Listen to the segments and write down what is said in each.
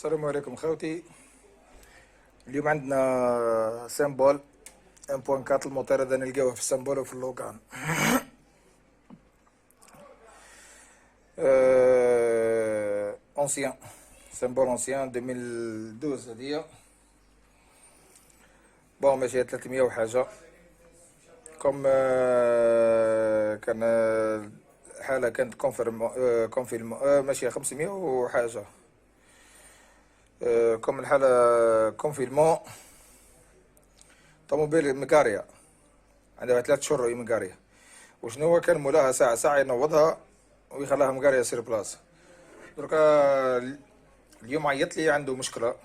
السلام عليكم خوتي. اليوم عندنا سيمبول 1.4. الموتور هذا نلقاوه في السيمبول وفي اللوكان. اونسيان سيمبول اونسيان 2012 هدية. بون ماشي 300 وحاجة كوم. كان حالة كانت كونفيرم ماشي 500 وحاجة. كوم الحالة كونفيرمون. طوموبيل مكارية عندها 3 شهور وهي مكارية. وشنو هو كان مولاها ساعة ينوضها ويخليها مكارية سير بلاصة. دركا اليوم عيط لي عنده مشكلة.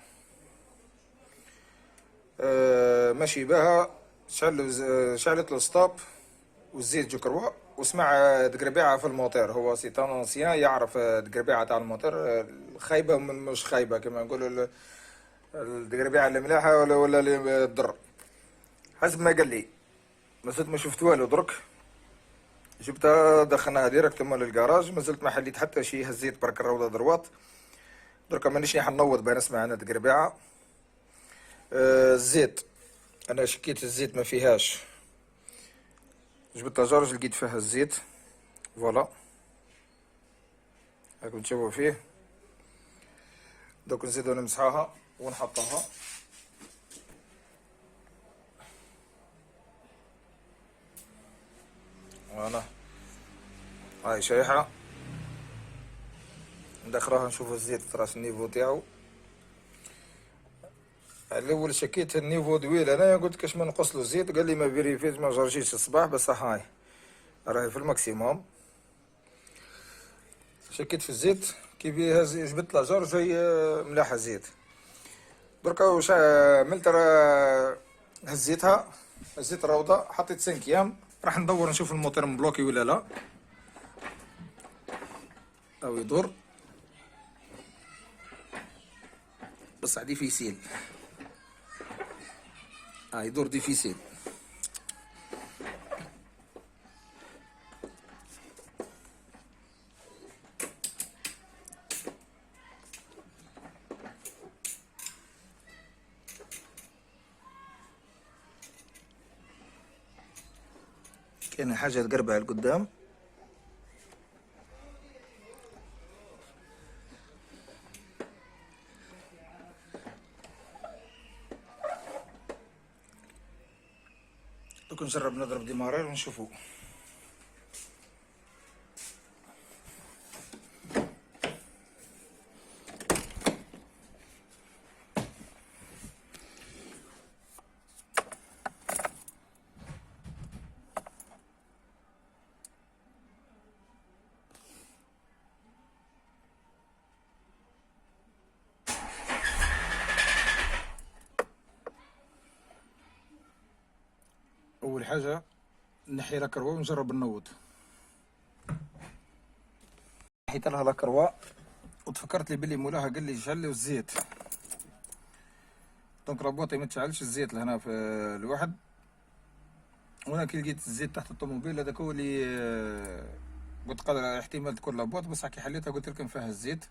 ماشي بها شعلت له ستوب والزيت جو كروا وسمع دقربيعة في الموتور. هو سيتان انسيان يعرف دقربيعة تاع الموتور خايبة من مش خايبة كما نقولوا الدقربيعة اللي ملاحة ولا اللي تضر حسب ما قال لي. مازلت ما شفت والو درك جبتها دخلناها ديريكت مال الكراج. مازلت ما حليت حتى شي. هزيت برك الروضة دروات دركا مانيش راح نوض بين نسمع انا تقربيعة. الزيت انا شكيت الزيت ما فيهاش. جبت لاجارج لقيت فيها الزيت فوالا راكم تشوفوا فيه. دوك نزيدو نمسحوها ونحطوها. فوالا هاي شريحة ندخلوها نشوفو الزيت تراش النيفو تاعو. الاول شكيت النيفو دويل انايا قلت كاش ما نقصلو الزيت. قال لي ما فيريفيت ما جرجيش الصباح بصح هاي راهي في الماكسيموم. شكيت في الزيت كي جبت لاجار جاي ملاح الزيت دركا وش عملت. هزيتها هزيت الروضة حطيت 5 ايام. راح ندور نشوف الموتور مبلوكي ولا لا او يدور. بصح ديفيسيل يدور ديفيسيل. كاين حاجة تقربها لقدام. دوك نجرب نضرب ديمارير ونشوفو. اول حاجة نحي لاكروا ونجرب نوض. حيت لها لاكروا وتفكرت لي بلي مولاها قال لي شعل الزيت. دونك رابوطي ما تشعلش الزيت لهنا في الواحد. وانا كي لقيت الزيت تحت الطوموبيل هذاك هو اللي قلت قادر احتمال تكون لابوط. بصح كي حليتها قلت لكم فيها الزيت.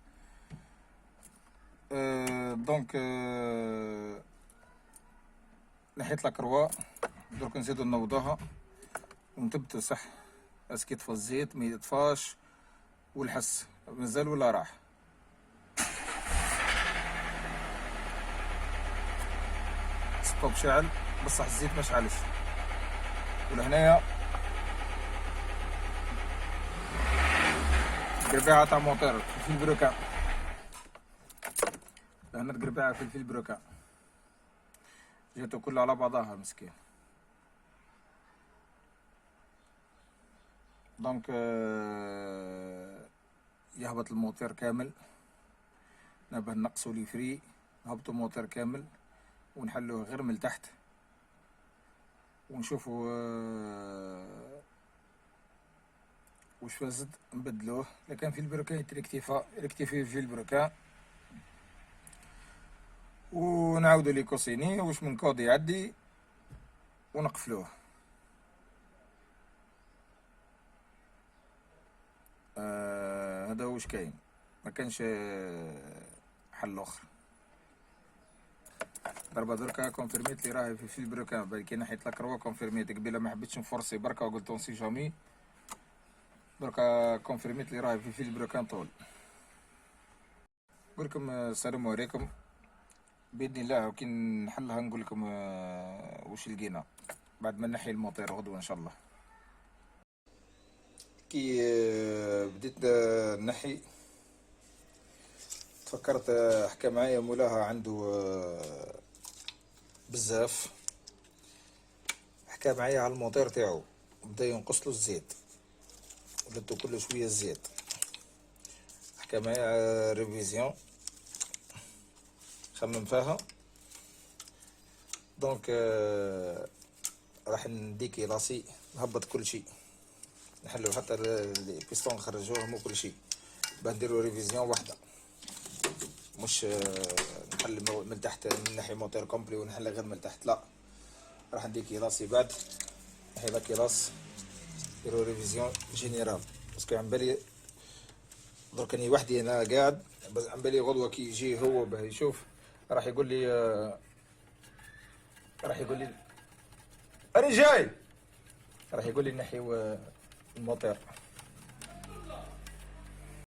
دونك نحيت لاكروا درك نزيدو نوضوها ونثبتو صح اسكي يطفى الزيت ما يطفاش والحس مازال ولا راح. ستوب شعل بصح الزيت ما شعلش. ولهنايا قربيعة تاع موتور في البروكا. لهنا قربيعة في البروكا جاتو كلها على بعضها مسكين. دونك يهبط الموتور كامل. نبه نقصو لي فري نهبطو موتور كامل ونحلوه غير من تحت ونشوفو وش فازد نبدلوه. لكن في البروكان ريكتيفي في البروكان ونعاودو لي كوسيني واش من كود يعدي ونقفلوه. هذا واش كاين ما كانش حل اخر. ضربة دركا كونفيرميت لي راهي في البروكان، بعد كي نحيت لا كروا كونفيرميت قبيله ما حبيتش نفورسي بركا وقلت اون سي جامي. دركا كونفيرميت لي راهي في البروكان طول. نقول لكم السلام عليكم، باذن الله كي نحلها نقول لكم واش لقينا بعد ما نحي الموتير غدوه ان شاء الله. كي بديت نحي تفكرت حكى معايا مولاها عنده بزاف، حكى معايا على الموتير تاعو، بدا ينقصلو الزيت، ولاتو كل شويه الزيت، حكى معايا على ريفيزيون خمم فيها. دونك راح نديكي راسي نهبط كل شيء، نحلو حتى البيستون نخرجوهم وكل شيء، باه نديرو ريفيزيون وحده، مش نحل من تحت من ناحية موتور كومبلي ونحل غير من تحت، لا راح نديكي راسي بعد نحي لاكي راس نديرو ريفيزيون جينيرال، باسكو عن بالي درك اني وحدي انا قاعد، بس عن بالي غدوة كي يجي هو باه يشوف راح يقول لي راح يقول لي انا جاي، راح يقول لي نحيو الموتور.